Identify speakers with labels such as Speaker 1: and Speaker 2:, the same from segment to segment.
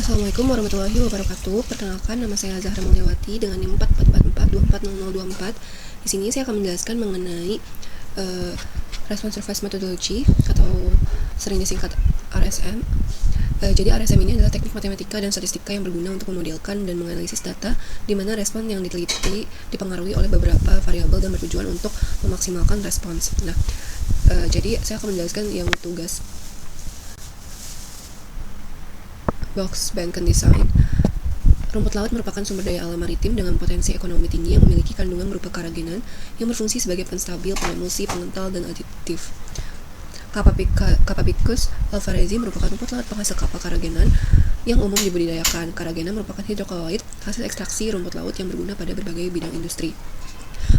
Speaker 1: Assalamualaikum warahmatullahi wabarakatuh. Perkenalkan, nama saya Zahra Mulyawati dengan NIM 4444240024. Di sini saya akan menjelaskan mengenai Response Reverse Methodology atau sering disingkat RSM. Jadi RSM ini adalah teknik matematika dan statistika yang berguna untuk memodelkan dan menganalisis data di mana respon yang diteliti dipengaruhi oleh beberapa variabel dan bertujuan untuk memaksimalkan respons. Jadi saya akan menjelaskan yang tugas Box Banken Design. Rumput laut merupakan sumber daya alam maritim dengan potensi ekonomi tinggi yang memiliki kandungan berupa karagenan yang berfungsi sebagai penstabil, pemulsi, pengental, dan aditif. Capabicus alvarezi merupakan rumput laut penghasil kapal karagenan yang umum dibudidayakan. Karagenan merupakan hidrokoloid, hasil ekstraksi rumput laut yang berguna pada berbagai bidang industri.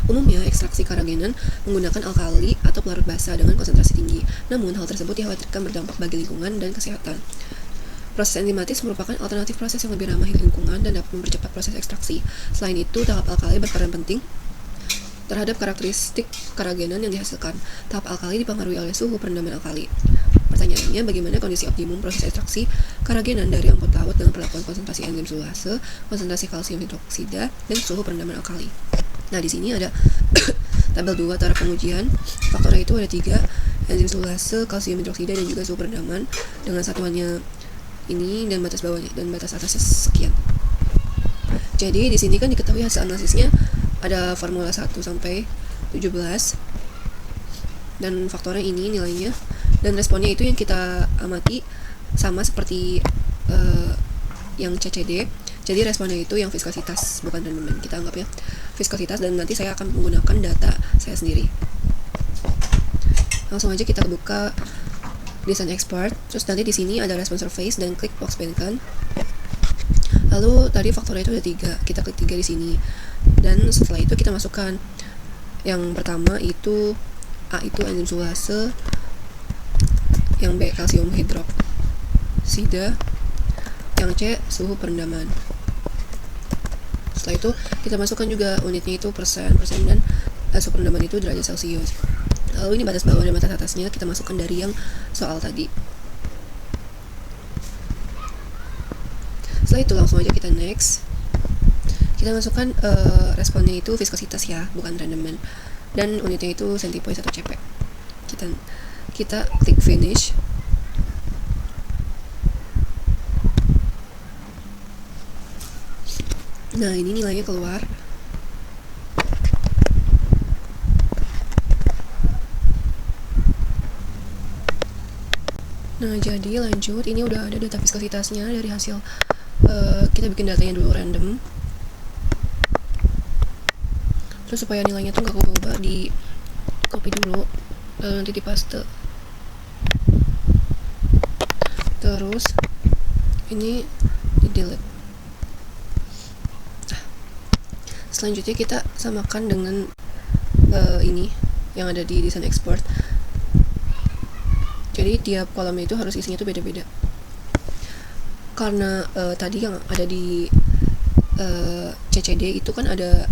Speaker 1: Umumnya, ekstraksi karagenan menggunakan alkali atau pelarut basa dengan konsentrasi tinggi. Namun, hal tersebut dikhawatirkan berdampak bagi lingkungan dan kesehatan. Proses enzimatis merupakan alternatif proses yang lebih ramah lingkungan dan dapat mempercepat proses ekstraksi. Selain itu, tahap alkali berperan penting terhadap karakteristik karagenan yang dihasilkan. Tahap alkali dipengaruhi oleh suhu perendaman alkali. Pertanyaannya, bagaimana kondisi optimum proses ekstraksi karagenan dari rumput laut dengan perlakuan konsentrasi enzim sulfase, konsentrasi kalsium hidroksida, dan suhu perendaman alkali? Nah, di sini ada tabel 2 taraf pengujian. Faktornya itu ada 3, enzim sulfase, kalsium hidroksida, dan juga suhu perendaman dengan satuannya ini dan batas bawahnya dan batas atasnya sekian. Jadi di sini kan diketahui hasil analisisnya ada formula 1 sampai 17 dan faktornya ini nilainya dan responnya itu yang kita amati sama seperti yang CCD. Jadi responnya itu yang viskositas, bukan rendemen. Kita anggap ya viskositas, dan nanti saya akan menggunakan data saya sendiri. Langsung aja kita buka Design Expert. Terus nanti di sini ada Response Surface dan klik Box Banken. Lalu tadi faktornya itu ada 3. Kita klik 3 di sini. Dan setelah itu kita masukkan yang pertama itu A itu enzim sulfase, yang B kalsium hidroksida, yang C suhu perendaman. Setelah itu kita masukkan juga unitnya itu persen dan suhu perendaman itu derajat Celcius. Lalu ini batas bawah dan batas atasnya kita masukkan dari yang soal tadi. Setelah itu langsung aja kita next. Kita masukkan responnya itu viskositas ya, bukan rendemen. Dan unitnya itu centipoise atau CP. Kita klik finish. Nah, ini nilainya keluar. Nah, jadi lanjut, ini udah ada data viskositasnya dari hasil kita bikin datanya dulu random. Terus supaya nilainya tuh gak berubah, di copy dulu, lalu nanti di paste. Terus ini di delete. Selanjutnya kita samakan dengan ini yang ada di Design Expert. Jadi tiap kolomnya itu harus isinya tuh beda-beda. Karena tadi yang ada di CCD itu kan ada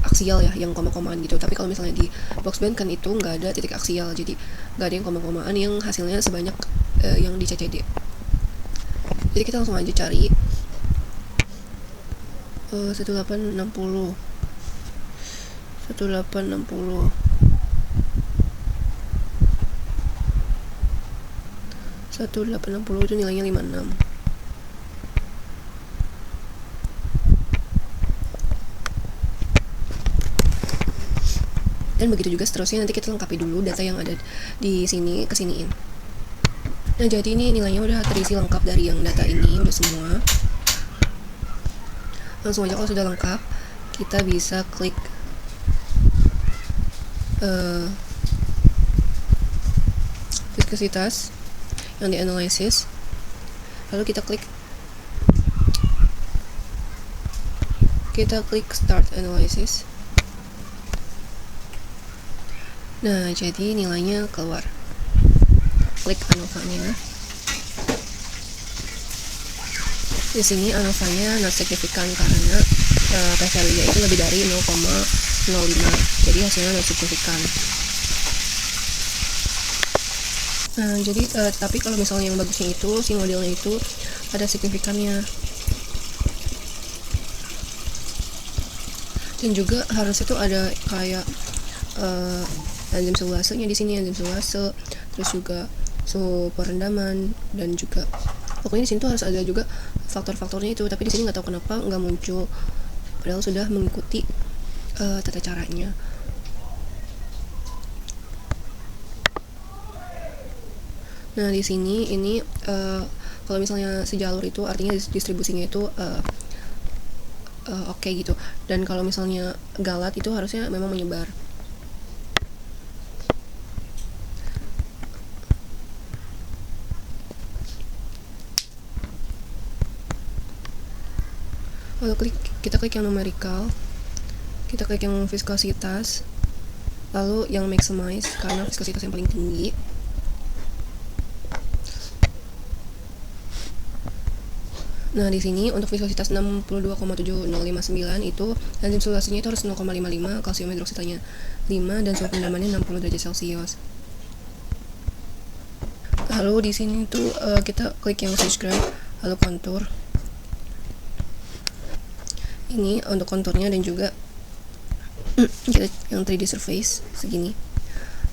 Speaker 1: aksial ya, yang koma-komaan gitu. Tapi kalau misalnya di Box Banken itu nggak ada titik aksial, jadi nggak ada yang koma-komaan yang hasilnya sebanyak yang di CCD. Jadi kita langsung aja cari 1860 itu nilainya 56. Dan begitu juga seterusnya, nanti kita lengkapi dulu data yang ada di sini, kesiniin. Nah, jadi ini nilainya udah terisi lengkap dari yang data ini, udah semua. Langsung aja kalau sudah lengkap, kita bisa klik viskositas yang di analysis, lalu kita klik start analysis. Nah, jadi nilainya keluar. Klik ANOVA-nya. Di sini ANOVA-nya not signifikan karena p-value-nya itu lebih dari 0,05. Jadi hasilnya not signifikan. Nah, jadi tapi kalau misalnya yang bagusnya itu si modelnya itu ada signifikannya. Dan juga harusnya tuh ada kayak enzim selulasenya di sini, enzim selulase, terus juga suhu perendaman, dan juga pokoknya di sini tuh harus ada juga faktor-faktornya itu, tapi di sini nggak tahu kenapa nggak muncul, padahal sudah mengikuti tata caranya. Nah di sini ini kalau misalnya sejalur itu artinya distribusinya itu oke gitu, dan kalau misalnya galat itu harusnya memang menyebar. Lalu kita klik yang numerical, kita klik yang viskositas, lalu yang maximize karena viskositas yang paling tinggi. Nah di sini untuk viskositas 62,7059 itu enzim selulasenya itu harus 0,55, kalsium hidroksitanya 5, dan suhu pendamannya 60 derajat Celcius. Lalu di sini tuh kita klik yang switch graph, lalu kontur. Ini untuk konturnya, dan juga kita yang 3D surface segini.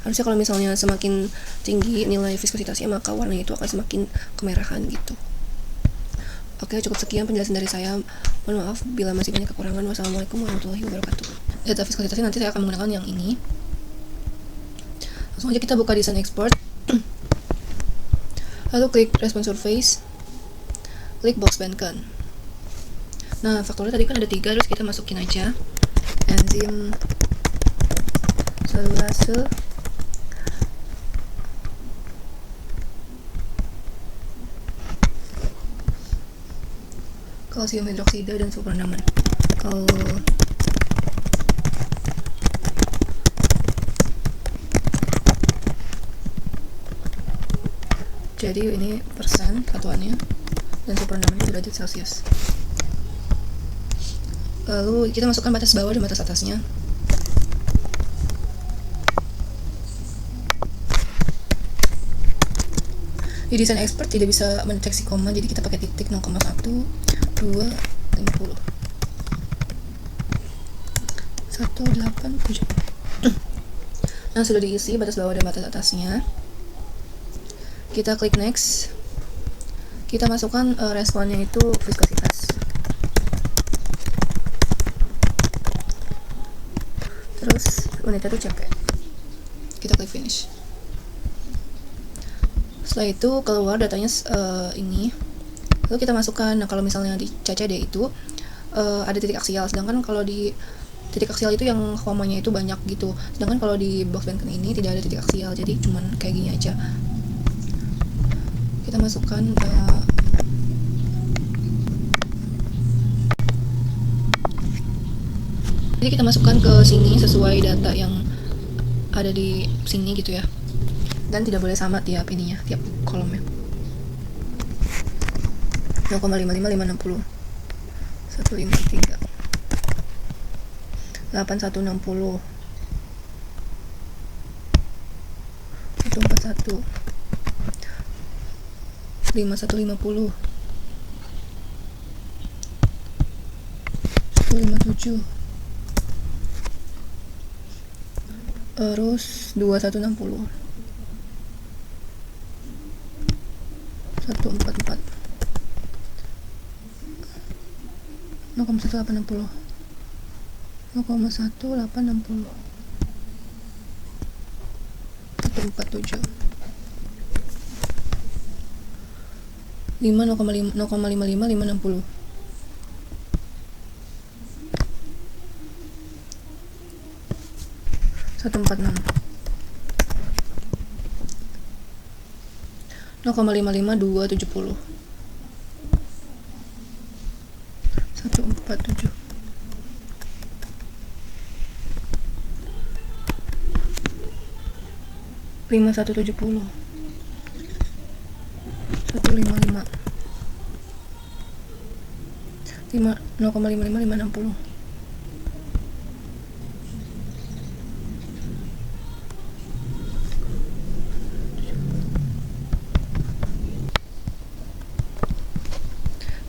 Speaker 1: Harusnya kalau misalnya semakin tinggi nilai viskositasnya, maka warnanya itu akan semakin kemerahan gitu. Oke, cukup sekian penjelasan dari saya. Mohon maaf bila masih banyak kekurangan. Wassalamualaikum warahmatullahi wabarakatuh. Data viskositasnya nanti saya akan menggunakan yang ini. Langsung aja kita buka desain export. Lalu klik response surface, klik box Bencon. Nah faktornya tadi kan ada 3, terus kita masukin aja enzim selulase, kalsium hidroksida, dan suhu perendaman. Jadi ini persen satuannya, dan suhu perendamannya derajat Celcius. Lalu kita masukkan batas bawah dan batas atasnya. Di desain expert tidak bisa mendeteksi koma, jadi kita pakai titik 0,1, 2, 50, 187. Nah sudah diisi batas bawah dan batas atasnya. Kita klik next. Kita masukkan responnya itu viskositas. Terus unitnya tuh CP. Kita klik finish. Setelah itu keluar datanya ini. Lalu kita masukkan. Nah kalau misalnya di CCD itu ada titik aksial, sedangkan kalau di titik aksial itu yang komanya itu banyak gitu. Sedangkan kalau di box Bencon ini tidak ada titik aksial, jadi cuman kayak gini aja. Kita masukkan jadi kita masukkan ke sini sesuai data yang ada di sini gitu ya, dan tidak boleh sama tiap ininya, tiap kolomnya. 0,55, 560, 153, 8160, 141, 5150, 157, terus 2160, 144, 0,1860, 0,1860, 147, 5, 0,55, 560, 146, 0,55, 270, 147, 5170, 155, 0,55, 560, 1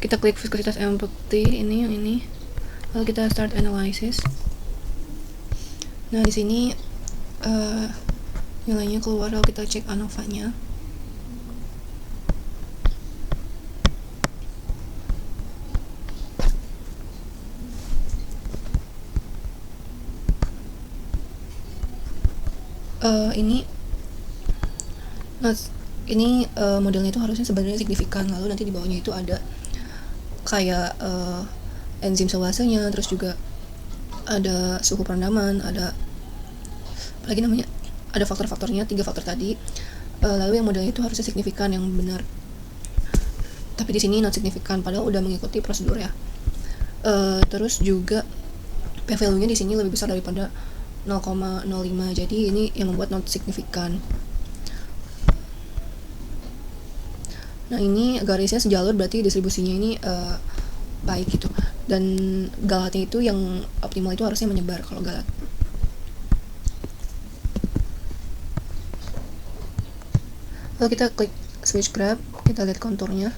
Speaker 1: Kita klik viskositas empty, ini yang ini. Lalu kita start analysis. Nah, di sini nilainya keluar, lalu kita cek ANOVA-nya. Ini modelnya itu harusnya sebenarnya signifikan, lalu nanti di bawahnya itu ada kayak enzim selasenya, terus juga ada suhu perendaman, ada apalagi namanya, ada faktor-faktornya, 3 faktor tadi. Lalu yang modelnya itu harusnya signifikan, yang benar, tapi di sini not signifikan, padahal udah mengikuti prosedur ya. Terus juga p-value-nya di sini lebih besar daripada 0,05, jadi ini yang membuat not signifikan. Nah, ini garisnya sejalur, berarti distribusinya ini baik gitu. Dan galatnya itu yang optimal itu harusnya menyebar kalau galat. Lalu kita klik switch graph, kita lihat konturnya.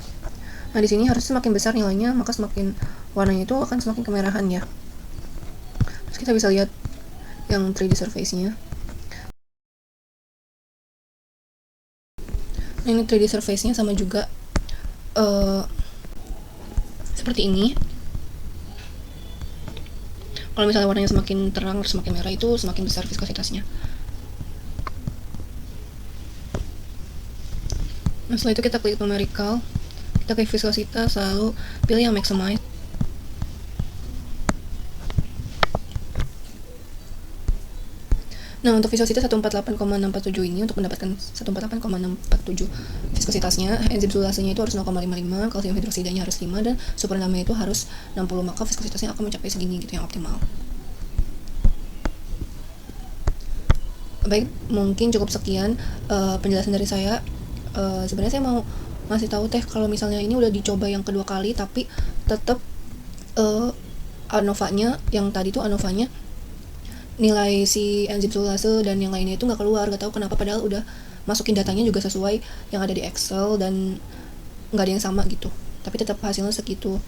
Speaker 1: Nah, di sini harusnya semakin besar nilainya, maka semakin warnanya itu akan semakin kemerahan ya. Terus kita bisa lihat yang 3D surface-nya. Nah, ini 3D surface-nya sama juga seperti ini. Kalau misalnya warnanya semakin terang, semakin merah, itu semakin besar viskositasnya. Nah, setelah itu kita klik numerical, kita klik viskositas, lalu pilih yang maximize. Nah, untuk viskositas 148,647 ini, untuk mendapatkan 148,647 viskositasnya, enzim sulasenya itu harus 0,55, kalsium hidroksidanya harus 5, dan super namanya itu harus 60, maka viskositasnya akan mencapai segini gitu, yang optimal. Baik, mungkin cukup sekian penjelasan dari saya. Sebenarnya saya mau ngasih tahu teh kalau misalnya ini udah dicoba yang kedua kali, tapi tetap ANOVA-nya, yang tadi tuh ANOVA-nya, nilai si enzim sulase dan yang lainnya itu nggak keluar, nggak tahu kenapa, padahal udah masukin datanya juga sesuai yang ada di Excel dan nggak ada yang sama gitu, tapi tetap hasilnya segitu.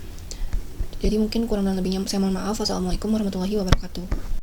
Speaker 1: Jadi mungkin kurang dan lebihnya saya mohon maaf. Wassalamualaikum warahmatullahi wabarakatuh.